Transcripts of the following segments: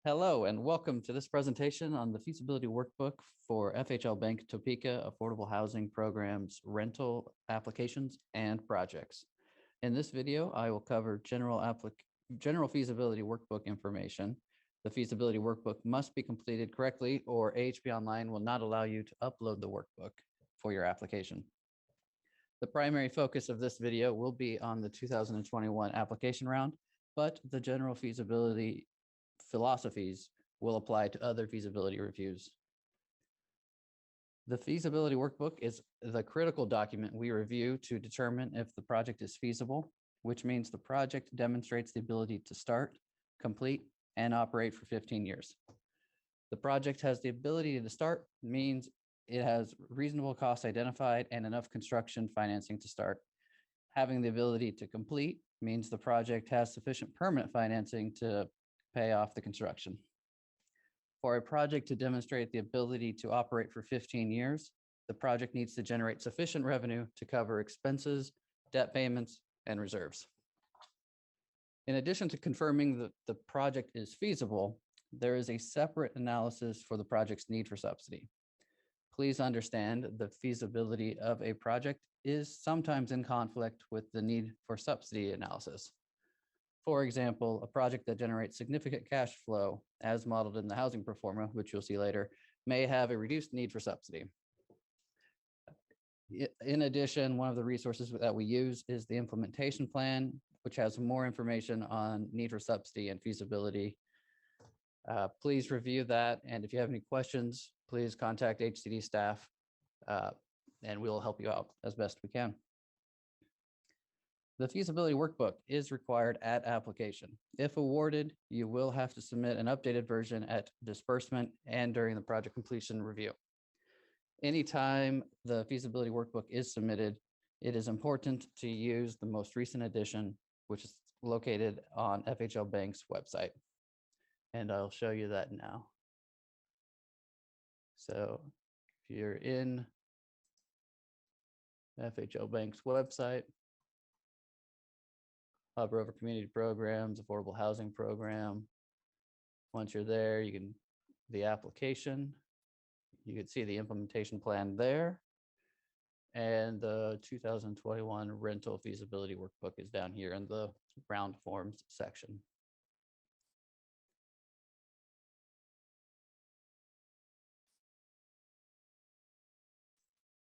Hello and welcome to this presentation on the feasibility workbook for FHLBank Topeka Affordable Housing Programs rental applications and projects. In this video, I will cover general feasibility workbook information. The feasibility workbook must be completed correctly or AHP Online will not allow you to upload the workbook for your application. The primary focus of this video will be on the 2021 application round, but the general feasibility philosophies will apply to other feasibility reviews. The feasibility workbook is the critical document we review to determine if the project is feasible, which means the project demonstrates the ability to start, complete, and operate for 15 years. The project has the ability to start means it has reasonable costs identified and enough construction financing to start. Having the ability to complete means the project has sufficient permanent financing to pay off the construction. For a project to demonstrate the ability to operate for 15 years, the project needs to generate sufficient revenue to cover expenses, debt payments, and reserves. In addition to confirming that the project is feasible, there is a separate analysis for the project's need for subsidy. Please understand the feasibility of a project is sometimes in conflict with the need for subsidy analysis. For example, a project that generates significant cash flow, as modeled in the housing Proforma, which you'll see later, may have a reduced need for subsidy. In addition, one of the resources that we use is the implementation plan, which has more information on need for subsidy and feasibility. Please review that. And if you have any questions, please contact HCD staff and we'll help you out as best we can. The feasibility workbook is required at application. If awarded, you will have to submit an updated version at disbursement and during the project completion review. Anytime the feasibility workbook is submitted, it is important to use the most recent edition, which is located on FHLBank's website. And I'll show you that now. So if you're in FHLBank's website, hover over community programs, affordable housing program. Once you're there, you can the application. You can see the implementation plan there. And the 2021 rental feasibility workbook is down here in the round forms section.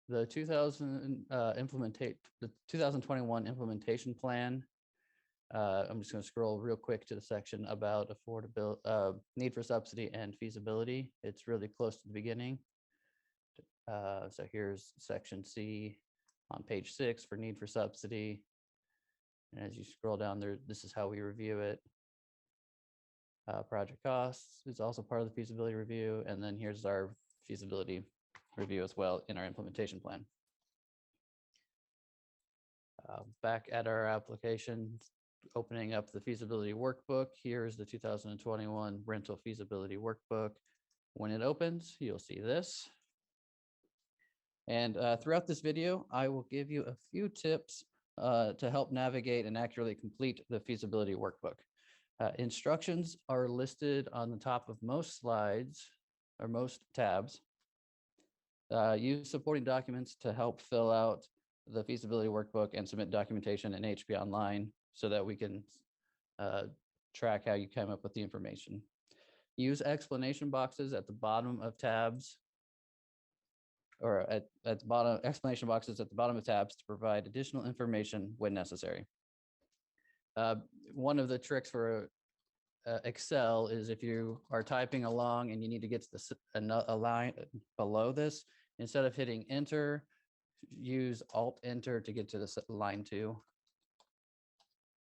The 2021 implementation plan. I'm just going to scroll real quick to the section about affordability, need for subsidy and feasibility. It's really close to the beginning. So here's section C on page 6 for need for subsidy. And as you scroll down there, this is how we review it. Project costs is also part of the feasibility review. And then here's our feasibility review as well in our implementation plan. Back at our application, opening up the feasibility workbook, here's the 2021 rental feasibility workbook. When it opens, you'll see this. And throughout this video, I will give you a few tips to help navigate and accurately complete the feasibility workbook. Instructions are listed on the top of most slides or most tabs. Use supporting documents to help fill out the feasibility workbook and submit documentation in AHP Online so that we can track how you came up with the information. Use explanation boxes at the bottom of tabs or at the bottom, explanation boxes at the bottom of tabs to provide additional information when necessary. One of the tricks for Excel is if you are typing along and you need to get to a line below this, instead of hitting enter, use Alt Enter to get to the line 2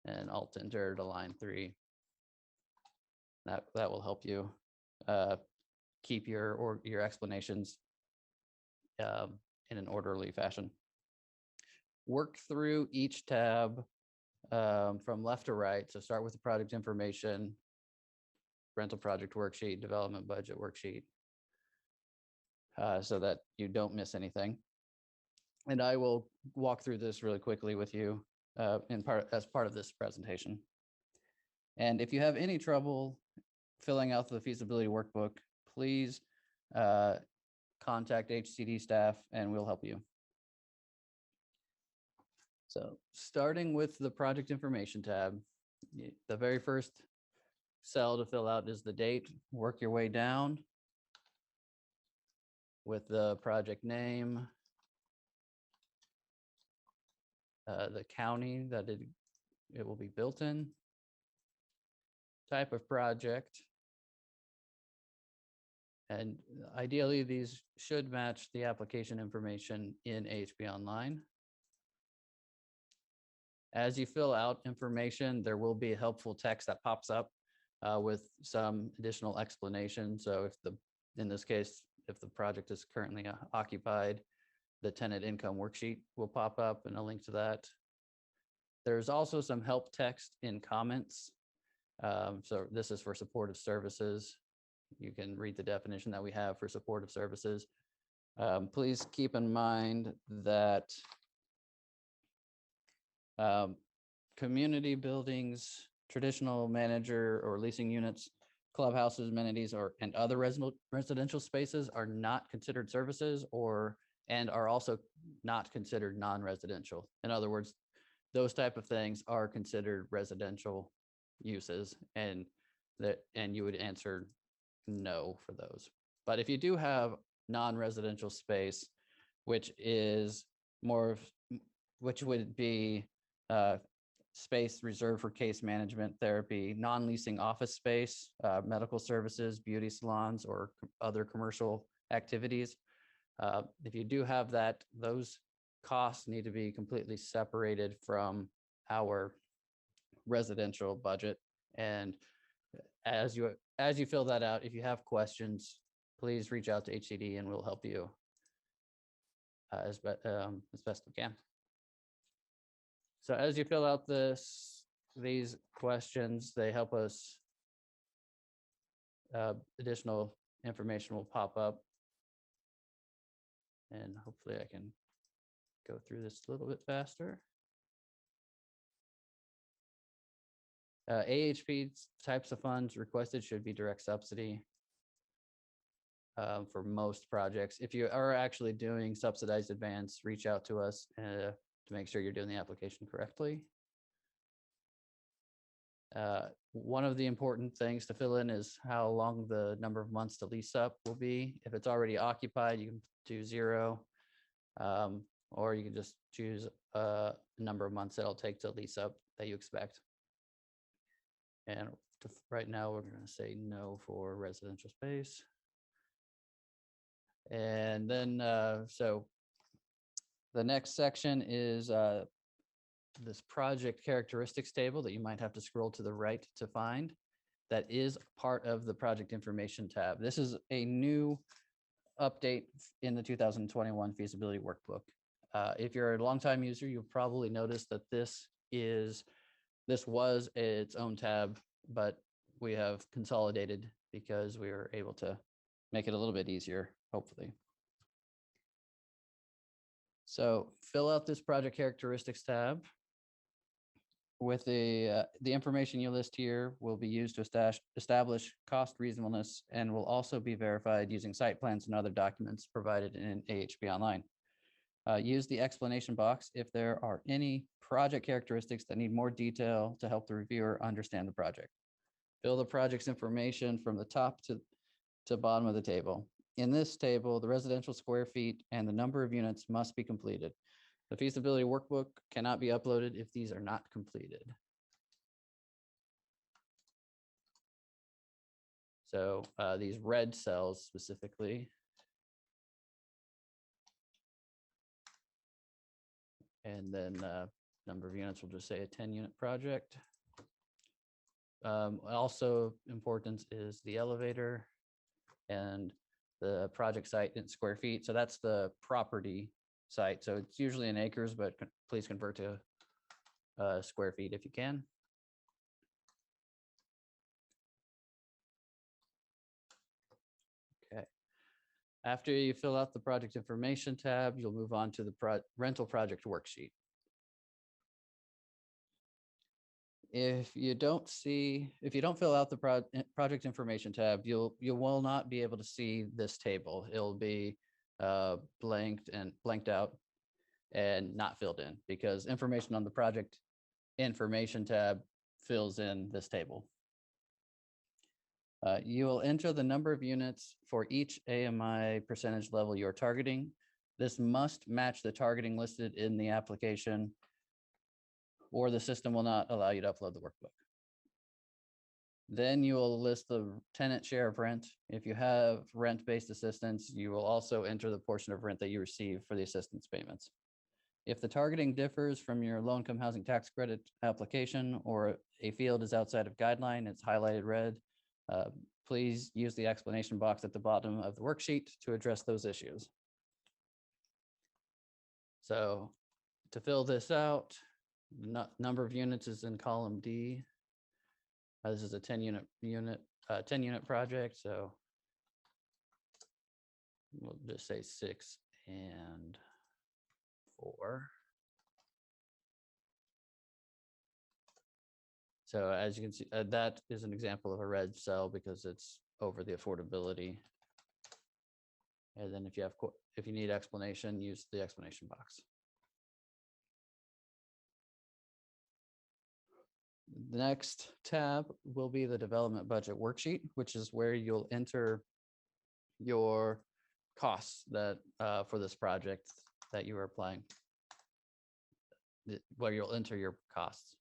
and Alt Enter to line 3. That will help you keep your explanations in an orderly fashion. Work through each tab from left to right. So start with the project information, rental project worksheet, development budget worksheet, so that you don't miss anything. And I will walk through this really quickly with you as part of this presentation. And if you have any trouble filling out the feasibility workbook, please contact HCD staff and we'll help you. So starting with the project information tab, the very first cell to fill out is the date. Work your way down with the project name, the county that it will be built in, type of project, and ideally these should match the application information in AHP Online. As you fill out information, there will be a helpful text that pops up with some additional explanation. So in this case, if the project is currently occupied, the tenant income worksheet will pop up and a link to that. There's also some help text in comments. So this is for supportive services. You can read the definition that we have for supportive services. Please keep in mind that community buildings, traditional manager or leasing units, clubhouses, amenities, and other residential spaces are not considered services and are also not considered non-residential. In other words, those type of things are considered residential uses, and you would answer no for those. But if you do have non-residential space, which would be space reserved for case management, therapy, non-leasing office space, medical services, beauty salons, or other commercial activities. If you do have that, those costs need to be completely separated from our residential budget. And as you fill that out, if you have questions, please reach out to HCD and we'll help you as best we can. So as you fill out these questions, they help us, additional information will pop up. And hopefully I can go through this a little bit faster. AHP types of funds requested should be direct subsidy for most projects. If you are actually doing subsidized advance, reach out to us to make sure you're doing the application correctly. One of the important things to fill in is how long the number of months to lease up will be. If it's already occupied, you can do 0, or you can just choose a number of months that it'll take to lease up that you expect. And right now we're going to say no for residential space. And then, so the next section is this project characteristics table that you might have to scroll to the right to find. That is part of the project information tab. This is a new update in the 2021 feasibility workbook. If you're a longtime user, you'll probably notice that this was its own tab, but we have consolidated because we were able to make it a little bit easier, hopefully. So fill out this project characteristics tab. With the information you list here will be used to establish cost reasonableness and will also be verified using site plans and other documents provided in AHP Online. Use the explanation box if there are any project characteristics that need more detail to help the reviewer understand the project. Fill the project's information from the top to bottom of the table. In this table, the residential square feet and the number of units must be completed. The feasibility workbook cannot be uploaded if these are not completed. So these red cells specifically. And then number of units, we'll just say a 10-unit project. Also important is the elevator and the project site in square feet. So that's the property site. So it's usually in acres, but please convert to square feet if you can. Okay. After you fill out the project information tab, you'll move on to the rental project worksheet. If you don't fill out the project information tab, you will not be able to see this table. It'll be blanked out and not filled in because information on the project information tab fills in this table. You will enter the number of units for each AMI percentage level you're targeting. This must match the targeting listed in the application, or the system will not allow you to upload the workbook. Then you will list the tenant share of rent. If you have rent-based assistance, you will also enter the portion of rent that you receive for the assistance payments. If the targeting differs from your low-income housing tax credit application or a field is outside of guideline, it's highlighted red. Please use the explanation box at the bottom of the worksheet to address those issues. So to fill this out, number of units is in column D. This is a 10 unit project, so we'll just say 6 and 4. So as you can see, that is an example of a red cell because it's over the affordability. And then if you need explanation, use the explanation box. The next tab will be the development budget worksheet, which is where you'll enter your costs that for this project that you are applying, where you'll enter your costs.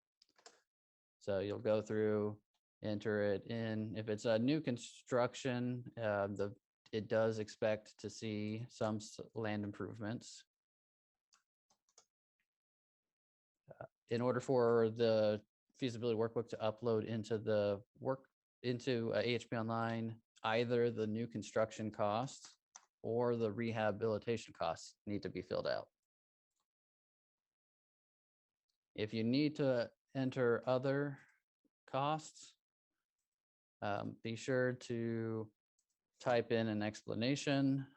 So you'll go through, enter it in. If it's a new construction, it does expect to see some land improvements. In order for the feasibility workbook to upload into AHP Online, either the new construction costs or the rehabilitation costs need to be filled out. If you need to enter other costs, be sure to type in an explanation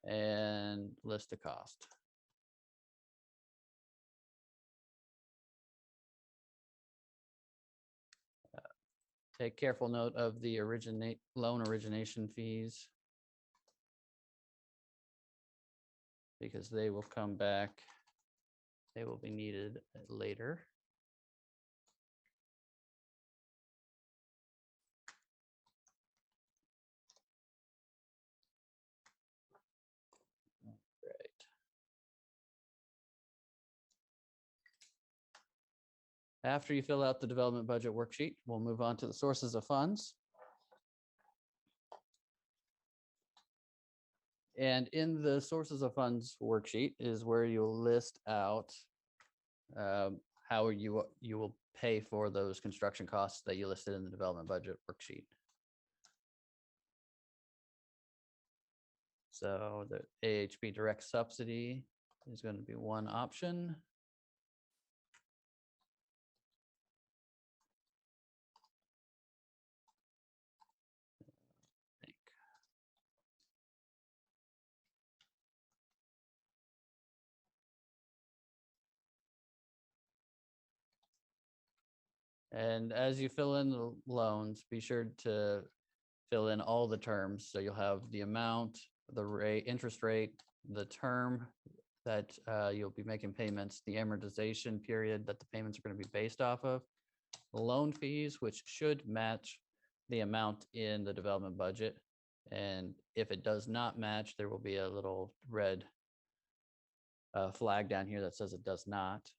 and list a cost. Take careful note of the loan origination fees because they will come back. They will be needed later. After you fill out the development budget worksheet, we'll move on to the sources of funds. And in the sources of funds worksheet is where you'll list out how you will pay for those construction costs that you listed in the development budget worksheet. So the AHP direct subsidy is going to be one option. And as you fill in the loans, be sure to fill in all the terms. So you'll have the amount, the rate, interest rate, the term that you'll be making payments, the amortization period that the payments are going to be based off of, the loan fees, which should match the amount in the development budget. And if it does not match, there will be a little red flag down here that says it does not.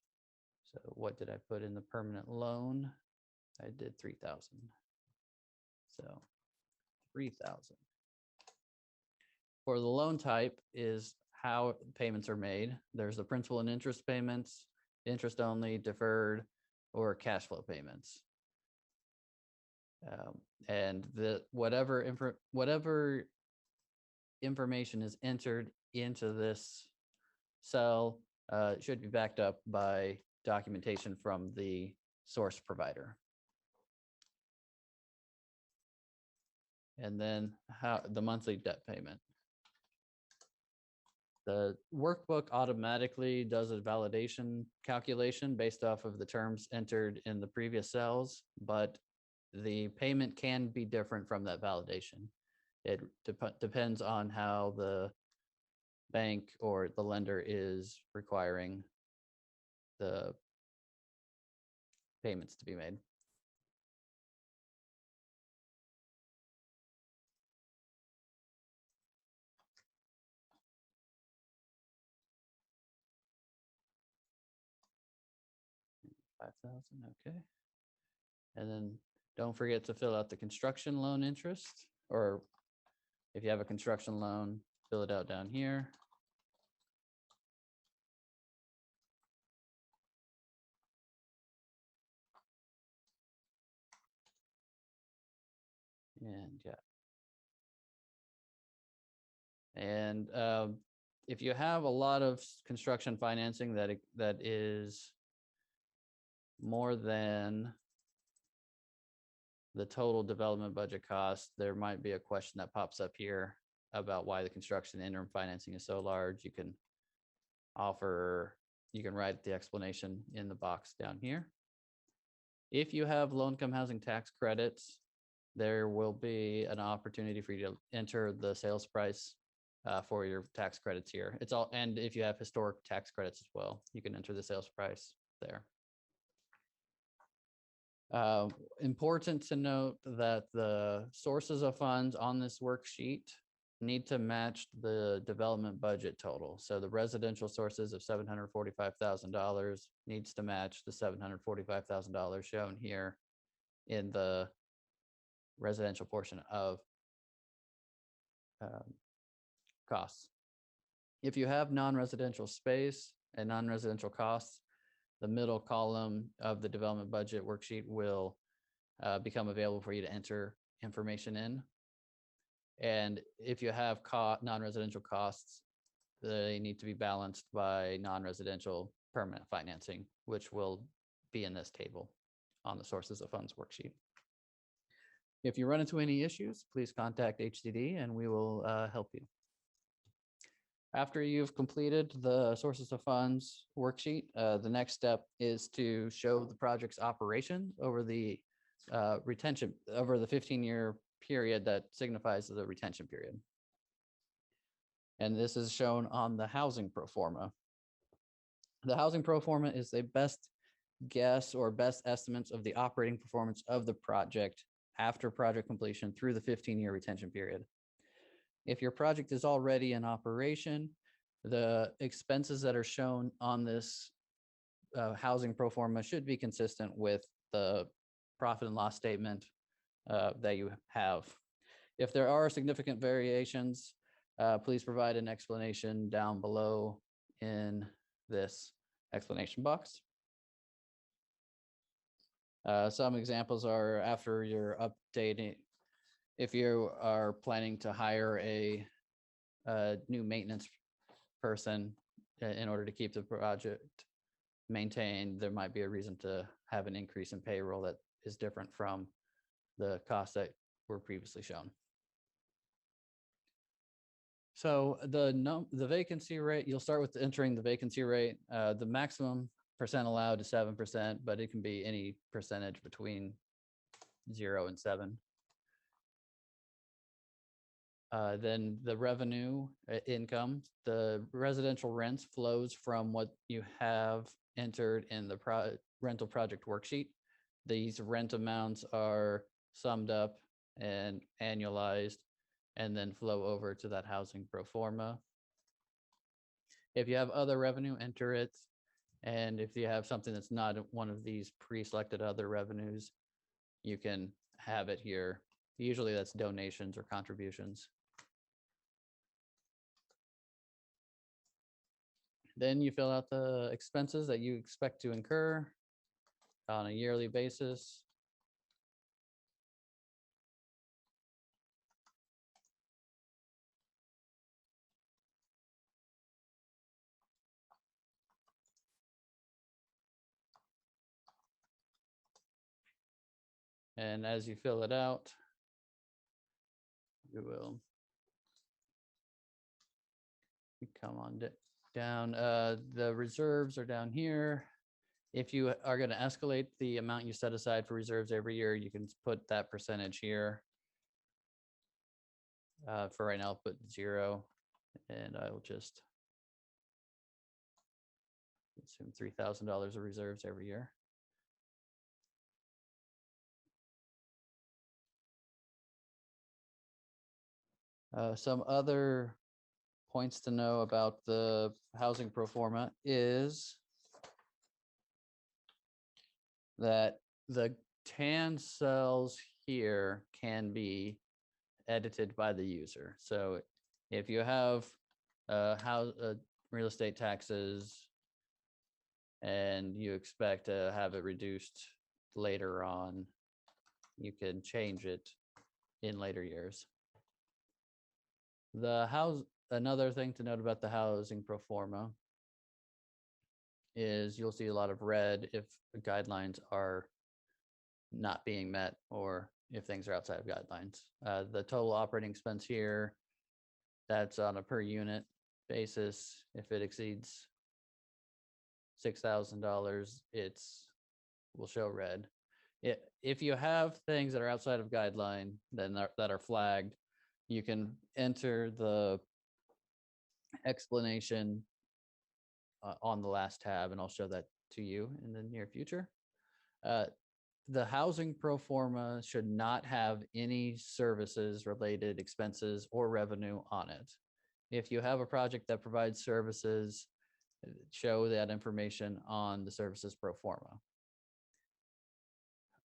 So what did I put in the permanent loan? I did 3,000. So 3,000. For the loan type is how payments are made. There's the principal and interest payments, interest only, deferred, or cash flow payments. And whatever information is entered into this cell should be backed up by documentation from the source provider. And then how the monthly debt payment. The workbook automatically does a validation calculation based off of the terms entered in the previous cells, but the payment can be different from that validation. It depends on how the bank or the lender is requiring the payments to be made. $5,000, okay. And then don't forget to fill out the construction loan interest, or if you have a construction loan, fill it out down here. And yeah. And if you have a lot of construction financing that is more than the total development budget cost, there might be a question that pops up here about why the construction interim financing is so large. You can write the explanation in the box down here. If you have low-income housing tax credits, there will be an opportunity for you to enter the sales price for your tax credits here. And if you have historic tax credits as well, you can enter the sales price there. Important to note that the sources of funds on this worksheet need to match the development budget total. So the residential sources of $745,000 needs to match the $745,000 shown here in the residential portion of costs. If you have non-residential space and non-residential costs, the middle column of the development budget worksheet will become available for you to enter information in. And if you have non-residential costs, they need to be balanced by non-residential permanent financing, which will be in this table on the sources of funds worksheet. If you run into any issues, please contact HCD and we will help you. After you've completed the sources of funds worksheet, the next step is to show the project's operation over the retention, over the 15-year period that signifies the retention period. And this is shown on the housing Proforma. The housing Proforma is the best guess or best estimates of the operating performance of the project after project completion through the 15-year retention period. If your project is already in operation, the expenses that are shown on this housing Proforma should be consistent with the profit and loss statement that you have. If there are significant variations, please provide an explanation down below in this explanation box. Some examples are after you're updating, if you are planning to hire a new maintenance person in order to keep the project maintained, there might be a reason to have an increase in payroll that is different from the costs that were previously shown. So the vacancy rate, you'll start with entering the vacancy rate. The maximum percent allowed is 7%, but it can be any percentage between 0 and 7. Then the revenue income, the residential rents flows from what you have entered in the rental project worksheet. These rent amounts are summed up and annualized and then flow over to that housing Proforma. If you have other revenue, enter it. And if you have something that's not one of these pre-selected other revenues, you can have it here. Usually that's donations or contributions. Then you fill out the expenses that you expect to incur on a yearly basis. And as you fill it out, you will come on down. The reserves are down here. If you are going to escalate the amount you set aside for reserves every year, you can put that percentage here. For right now, I'll put 0, and I will just assume $3,000 of reserves every year. Some other points to know about the housing pro forma is that the tan cells here can be edited by the user. So if you have real estate taxes and you expect to have it reduced later on, you can change it in later years. Another thing to note about the housing pro forma is you'll see a lot of red if the guidelines are not being met or if things are outside of guidelines. The total operating expense here, that's on a per unit basis. If it exceeds $6,000, will show red. If you have things that are outside of guideline that are flagged, you can enter the explanation on the last tab, and I'll show that to you in the near future. The housing pro forma should not have any services related expenses or revenue on it. If you have a project that provides services, show that information on the services pro forma.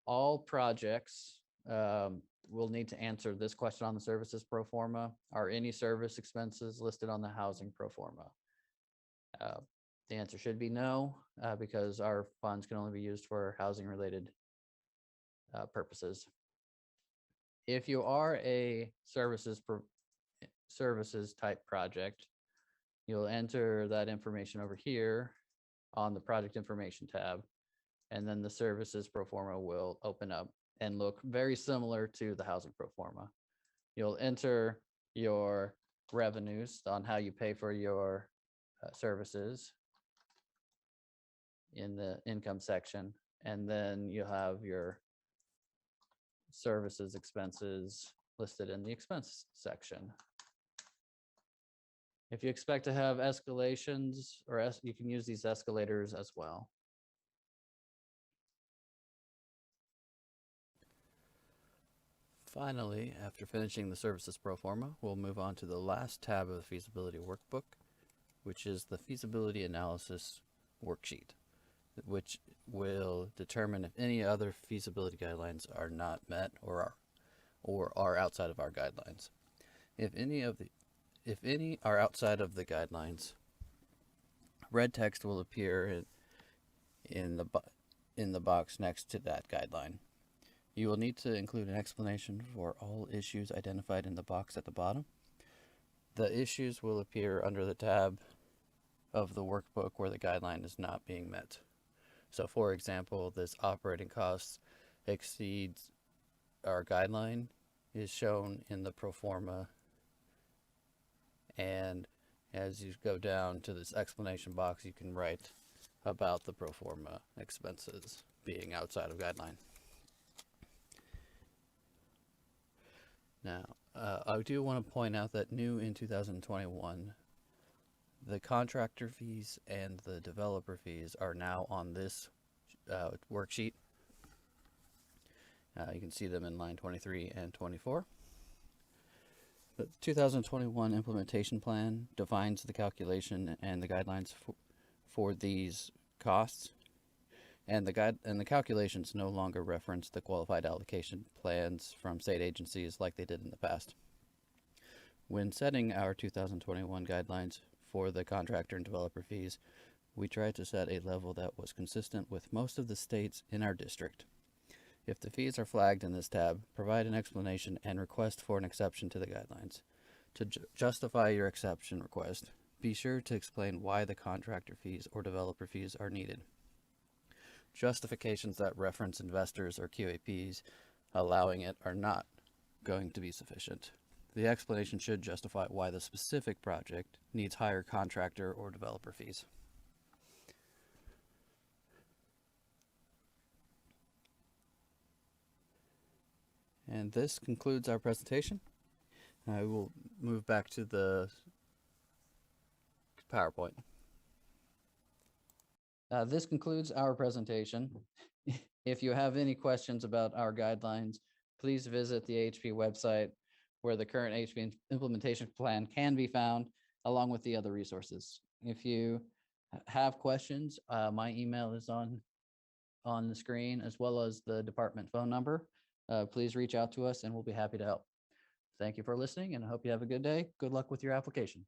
All projects will need to answer this question on the services pro forma. Are any service expenses listed on the housing pro forma? The answer should be no, because our funds can only be used for housing related purposes. If you are a services type project, you'll enter that information over here on the project information tab, and then the services pro forma will open up and look very similar to the housing pro forma. You'll enter your revenues on how you pay for your services in the income section, and then you'll have your services expenses listed in the expense section. If you expect to have escalations, you can use these escalators as well. Finally, after finishing the services pro forma, we'll move on to the last tab of the feasibility workbook, which is the feasibility analysis worksheet, which will determine if any other feasibility guidelines are not met or are outside of our guidelines. If any are outside of the guidelines, red text will appear in the box next to that guideline. You will need to include an explanation for all issues identified in the box at the bottom. The issues will appear under the tab of the workbook where the guideline is not being met. So for example, this operating costs exceeds our guideline is shown in the pro forma, and as you go down to this explanation box, you can write about the pro forma expenses being outside of guideline. Now, I do want to point out that new in 2021, the contractor fees and the developer fees are now on this worksheet. You can see them in line 23 and 24. The 2021 implementation plan defines the calculation and the guidelines for these costs, and the calculations no longer reference the qualified allocation plans from state agencies like they did in the past. When setting our 2021 guidelines for the contractor and developer fees, we tried to set a level that was consistent with most of the states in our district. If the fees are flagged in this tab, provide an explanation and request for an exception to the guidelines. To justify your exception request, be sure to explain why the contractor fees or developer fees are needed. Justifications that reference investors or QAPs allowing it are not going to be sufficient. The explanation should justify why the specific project needs higher contractor or developer fees. And this concludes our presentation. I will move back to the PowerPoint. This concludes our presentation. If you have any questions about our guidelines, please visit the AHP website where the current AHP implementation plan can be found, along with the other resources. If you have questions, my email is on the screen, as well as the department phone number. Please reach out to us and we'll be happy to help. Thank you for listening, and I hope you have a good day. Good luck with your application.